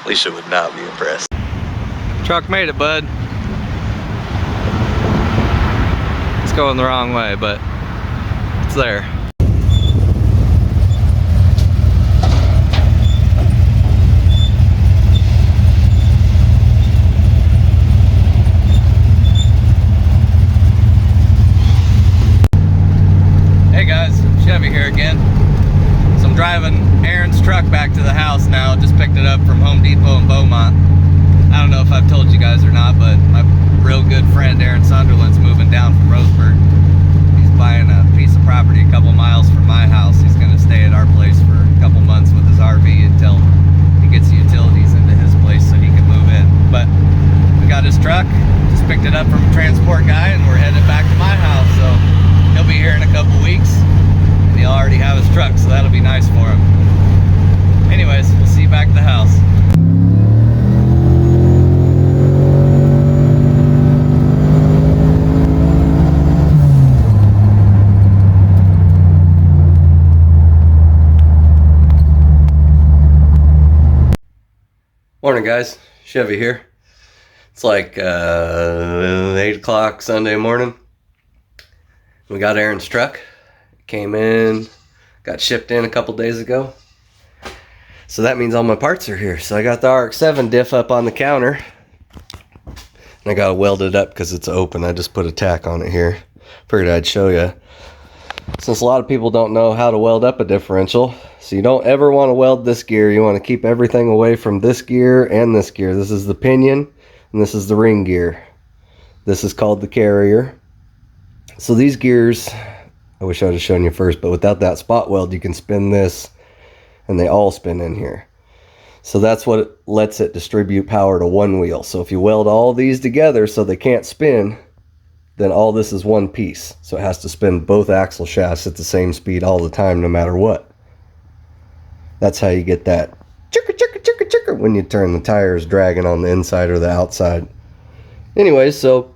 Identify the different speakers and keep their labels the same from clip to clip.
Speaker 1: Alicia would not be impressed.
Speaker 2: Truck made it, bud. It's going the wrong way, but it's there. Hey guys, Chevy here again. So I'm driving Aaron's truck back to the house now. Just picked it up from Home Depot in Beaumont. I don't know if I've told you guys or not, but my real good friend Aaron Sunderland's moving down from Roseburg. He's buying a piece of property a couple miles from my house. He's going to stay at our place for a couple months with his RV until he gets the utilities into his place so he can move in. But we got his truck, just picked it up from a transport guy, and we're headed back to my house. So he'll be here in a couple weeks, and he'll already have his truck, so that'll be nice for him. Anyways, we'll see you back at the house. Morning guys, Chevy here. It's like 8 o'clock Sunday morning. We got Aaron's truck. Came in, got shipped in a couple days ago. So that means all my parts are here. So I got the RX7 diff up on the counter. And I got to weld it up because it's open. I just put a tack on it here. Figured I'd show you. Since a lot of people don't know how to weld up a differential, so you don't ever want to weld this gear. You want to keep everything away from this gear and this gear. This is the pinion and this is the ring gear. This is called the carrier. So these gears, I wish I would have shown you first, but without that spot weld you can spin this and they all spin in here. So that's what lets it distribute power to one wheel. So if you weld all these together so they can't spin, then all this is one piece. So it has to spin both axle shafts at the same speed all the time, no matter what. That's how you get that chicka chicka chicka chicka when you turn the tires dragging on the inside or the outside. Anyways, so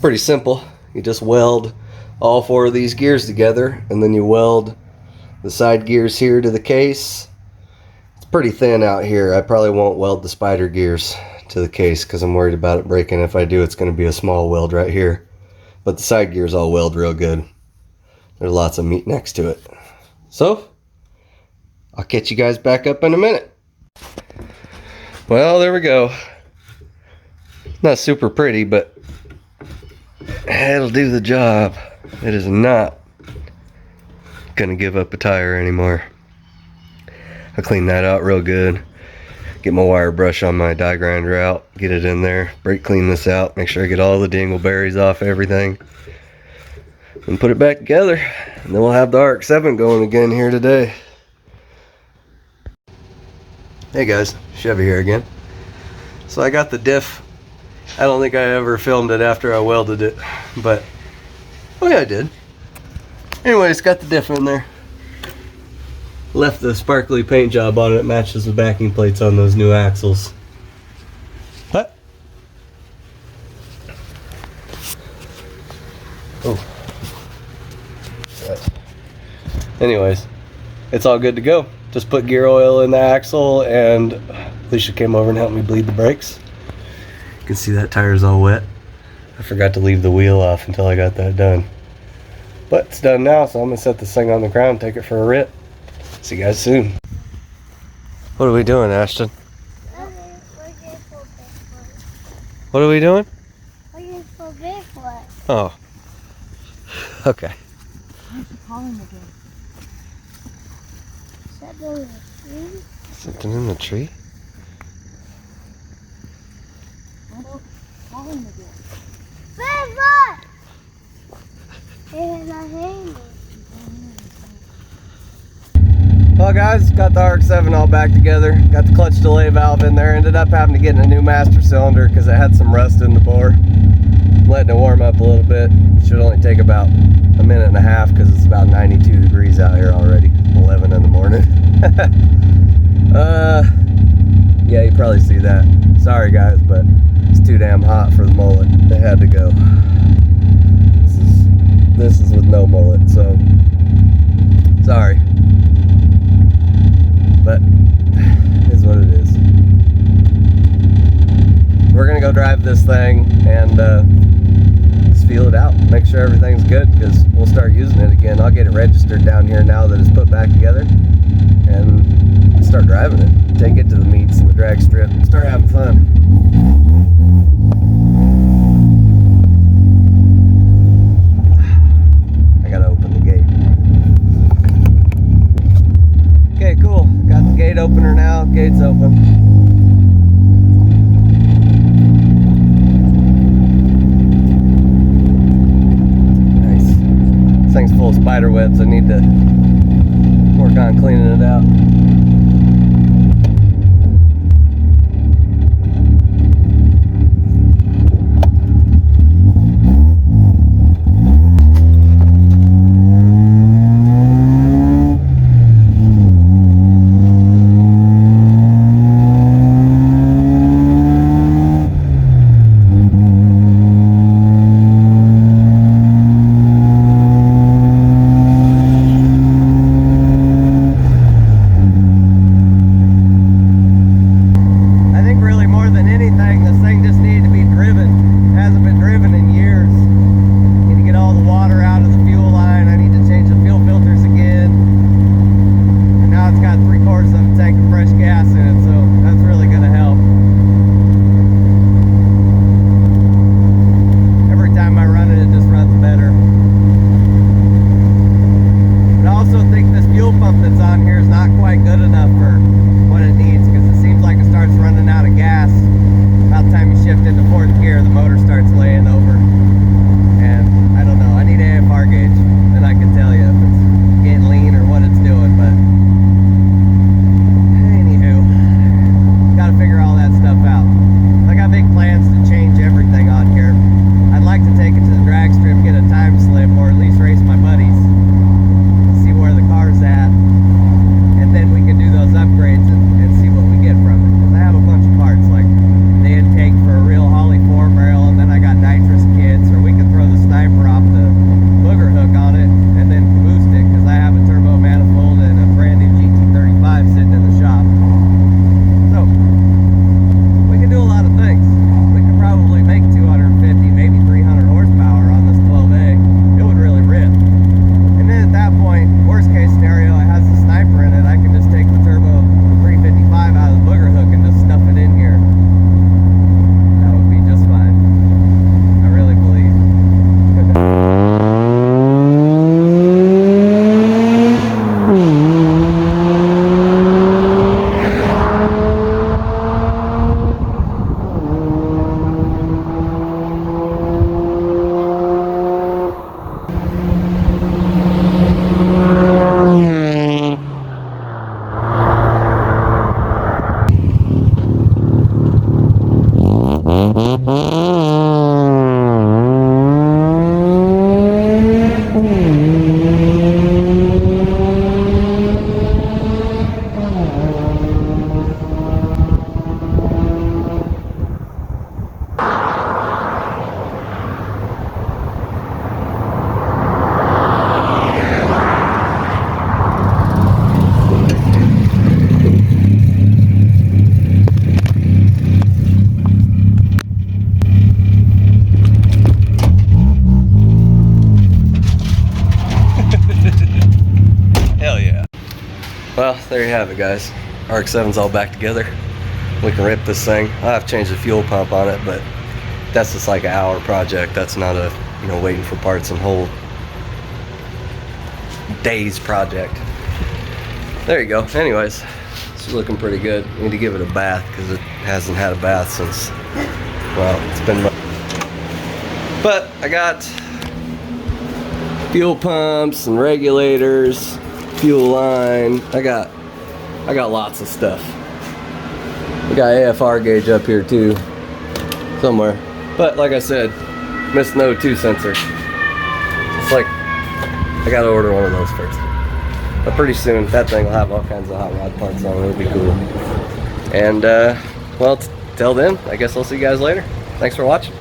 Speaker 2: pretty simple. You just weld all 4 of these gears together, and then you weld the side gears here to the case. It's pretty thin out here. I probably won't weld the spider gears to the case because I'm worried about it breaking. If I do, it's going to be a small weld right here. But the side gears all weld real good. There's lots of meat next to it. So I'll catch you guys back up in a minute. Well, there we go. Not super pretty, but it'll do the job. It is not gonna give up a tire anymore. I'll clean that out real good. Get my wire brush on my die grinder out, get it in there, brake clean this out, make sure I get all the dingleberries off everything, and put it back together. And then we'll have the RX7 going again here today. Hey guys, Chevy here again. So I got the diff. I don't think I ever filmed it after I welded it, but oh yeah, I did. Anyways, got the diff in there. Left the sparkly paint job on it. It matches the backing plates on those new axles. What? Oh. Anyways, it's all good to go. Just put gear oil in the axle, and Alicia came over and helped me bleed the brakes. You can see that tire's all wet. I forgot to leave the wheel off until I got that done. But it's done now, so I'm gonna set this thing on the ground, take it for a rip. See you guys soon. What are we doing, Ashton? What are we doing?
Speaker 3: We're going for Bigfoot.
Speaker 2: Oh. Okay.
Speaker 3: Why don't you call him again? Something in the tree?
Speaker 2: Something in the tree?
Speaker 3: Call him again. Bigfoot! He's not hearing me.
Speaker 2: Well guys, got the RX7 all back together. Got the clutch delay valve in there. Ended up having to get in a new master cylinder because it had some rust in the bore. Letting it warm up a little bit. Should only take about a minute and a half because it's about 92 degrees out here already. 11 in the morning. Yeah, you probably see that. Sorry guys, but it's too damn hot for the mullet. It had to go. This is with no mullet, so sorry. But it is what it is. We're gonna go drive this thing and just feel it out. Make sure everything's good because we'll start using it again. I'll get it registered down here now that it's put back together and start driving it. Take it to the meets and the drag strip. Start having fun. I gotta open the gate. Okay, cool. Got the gate opener now. Gate's open. Nice. This thing's full of spider webs. I need to work on cleaning it out. Well, there you have it, guys. RX7's all back together. We can rip this thing. I'll have to change the fuel pump on it, but that's just like an hour project. That's not a, you know, waiting for parts and whole day's project. There you go. Anyways, it's looking pretty good. Need to give it a bath because it hasn't had a bath since, well, it's been months. But I got fuel pumps and regulators, fuel line. I got I got lots of stuff. We got AFR gauge up here too, somewhere. But like I said, missed no 2 sensor. It's like, I gotta order one of those first. But pretty soon, that thing will have all kinds of hot rod parts on it. It'll be cool. And, well, till then, I guess I'll see you guys later. Thanks for watching.